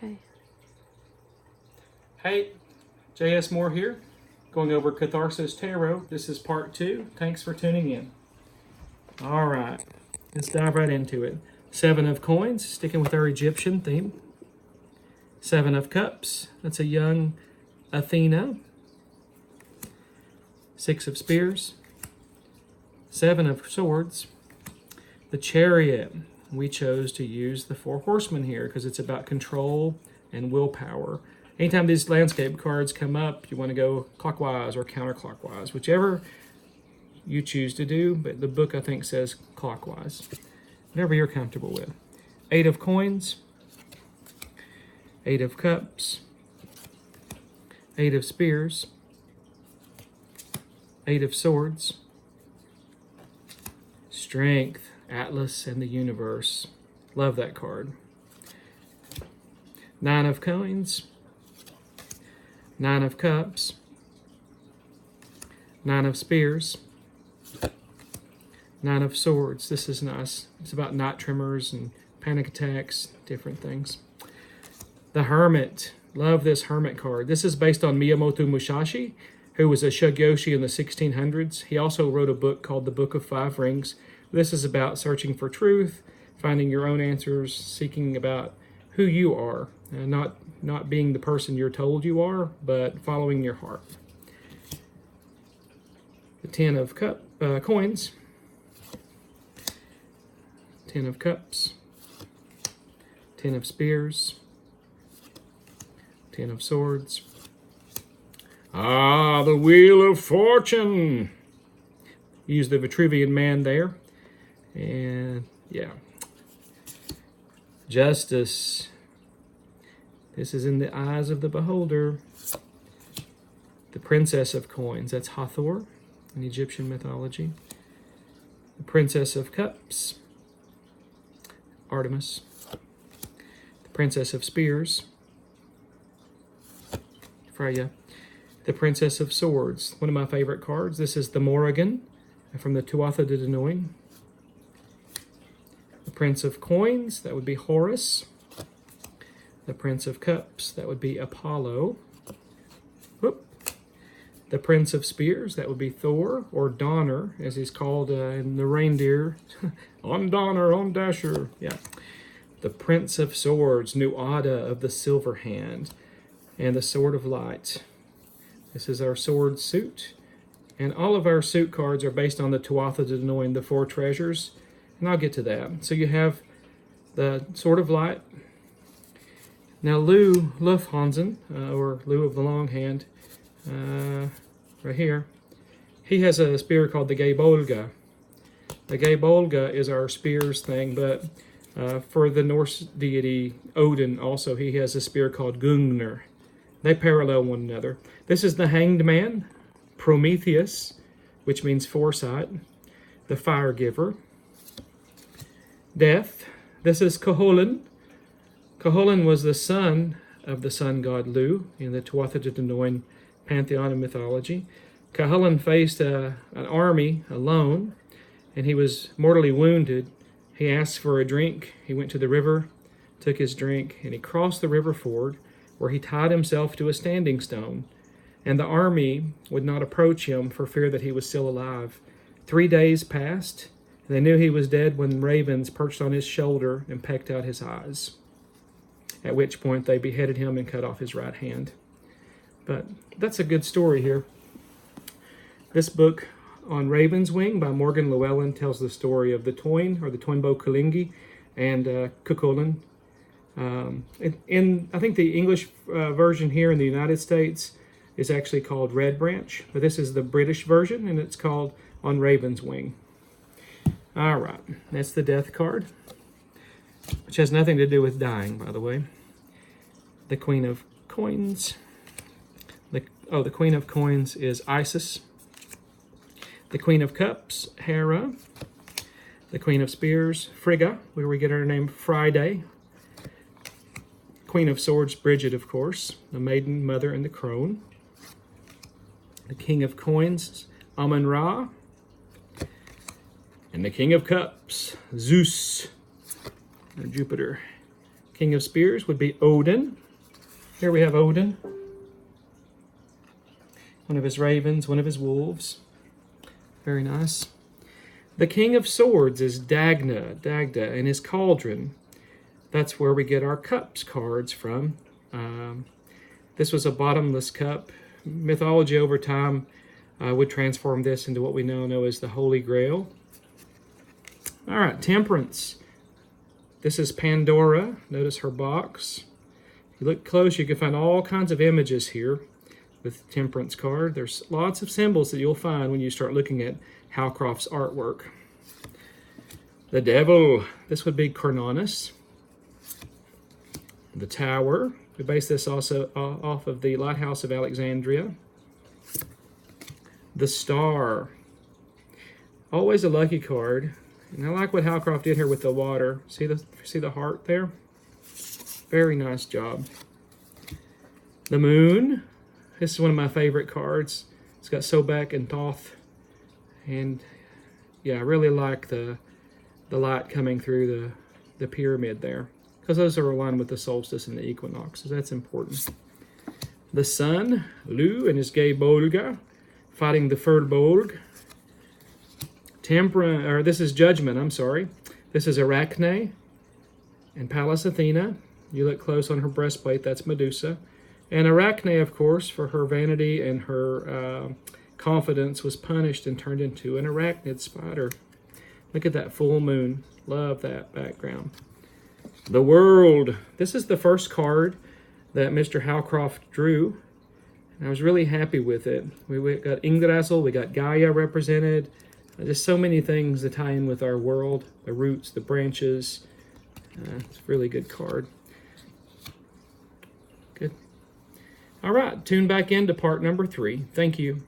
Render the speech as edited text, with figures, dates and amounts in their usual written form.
Okay. Hey, J.S. Moore here, going over Catharsis Tarot. This is part 2. Thanks for tuning in. All right, let's dive right into it. 7 of Coins, sticking with our Egyptian theme. 7 of Cups, that's a young Athena. 6 of Spears. 7 of Swords. The Chariot. We chose to use the 4 Horsemen here because it's about control and willpower. Anytime these landscape cards come up, you want to go clockwise or counterclockwise, whichever you choose to do, but the book, I think, says clockwise. Whatever you're comfortable with. 8 of Coins, 8 of Cups, 8 of Spears, 8 of Swords, Strength, Atlas, and the Universe. Love that card. 9 of Coins, 9 of Cups, 9 of Spears, 9 of Swords. This is nice. It's about knot trimmers and panic attacks, different things. The Hermit. Love this Hermit card. This is based on Miyamoto Musashi, who was a Shogoshi in the 1600s. He also wrote a book called The Book of Five Rings. This is about searching for truth, finding your own answers, seeking about who you are, not being the person you're told you are, but following your heart. The 10 of Coins, 10 of Cups, 10 of Spears, 10 of Swords. Ah, the Wheel of Fortune. Use the Vitruvian Man there. And yeah. Justice. This is in the eyes of the beholder. The Princess of Coins. That's Hathor in Egyptian mythology. The Princess of Cups. Artemis. The Princess of Spears. Freya. The Princess of Swords. One of my favorite cards. This is the Morrigan from the Tuatha De Danann. The Prince of Coins, that would be Horus. The Prince of Cups, that would be Apollo. Whoop. The Prince of Spears, that would be Thor, or Donner, as he's called in the reindeer. On Donner, on Dasher, yeah. The Prince of Swords, Nuada of the Silver Hand, and the Sword of Light. This is our sword suit. And all of our suit cards are based on the Tuatha De Danann, the 4 treasures. And I'll get to that. So you have the Sword of Light. Now Lou Lufthansen, or Lou of the Long Hand, right here, he has a spear called the Geibolga. The Geibolga is our spears thing, but for the Norse deity Odin also, he has a spear called Gungnir. They parallel one another. This is the Hanged Man, Prometheus, which means foresight, the Fire Giver. Death. This is Cuchulainn. Cuchulainn was the son of the sun god Lu in the Tuatha De Danann pantheon of mythology. Cuchulainn faced an army alone, and he was mortally wounded. He asked for a drink. He went to the river, took his drink, and he crossed the river ford, where he tied himself to a standing stone. And the army would not approach him for fear that he was still alive. 3 days passed. They knew he was dead when ravens perched on his shoulder and pecked out his eyes, at which point they beheaded him and cut off his right hand. But that's a good story here. This book on Raven's Wing by Morgan Llewellyn tells the story of the Toyn, or the Toynbee Kulingi, and Cuchulainn. I think the English version here in the United States is actually called Red Branch, but this is the British version, and it's called On Raven's Wing. All right, that's the Death card, which has nothing to do with dying, by the way. The Queen of Coins. The Queen of Coins is Isis. The Queen of Cups, Hera. The Queen of Spears, Frigga, where we get our name Friday. Queen of Swords, Bridget, of course. The Maiden, Mother, and the Crone. The King of Coins, Amun-Ra. And the King of Cups, Zeus, or Jupiter. King of Spears would be Odin. Here we have Odin. One of his ravens, one of his wolves. Very nice. The King of Swords is Dagda, and his cauldron. That's where we get our cups cards from. This was a bottomless cup. Mythology over time would transform this into what we now know as the Holy Grail. All right, Temperance. This is Pandora. Notice her box. If you look close, you can find all kinds of images here with Temperance card. There's lots of symbols that you'll find when you start looking at Howcroft's artwork. The Devil. This would be Cornanus. The Tower. We base this also off of the Lighthouse of Alexandria. The Star. Always a lucky card. And I like what Howcroft did here with the water. See the heart there? Very nice job. The Moon. This is one of my favorite cards. It's got Sobek and Thoth. And yeah, I really like the light coming through the pyramid there, because those are aligned with the solstice and the equinox, so that's important. The Sun, Lu and his gay Bolga, fighting the Furbolg. This is Judgment, I'm sorry. This is Arachne and Pallas Athena. You look close on her breastplate, that's Medusa. And Arachne, of course, for her vanity and her confidence, was punished and turned into an arachnid spider. Look at that full moon. Love that background. The World. This is the first card that Mr. Howcroft drew, and I was really happy with it. We got Yggdrasil, we got Gaia represented. Just so many things that tie in with our world, the roots, the branches. It's a really good card. Good. All right, tune back in to part number 3. Thank you.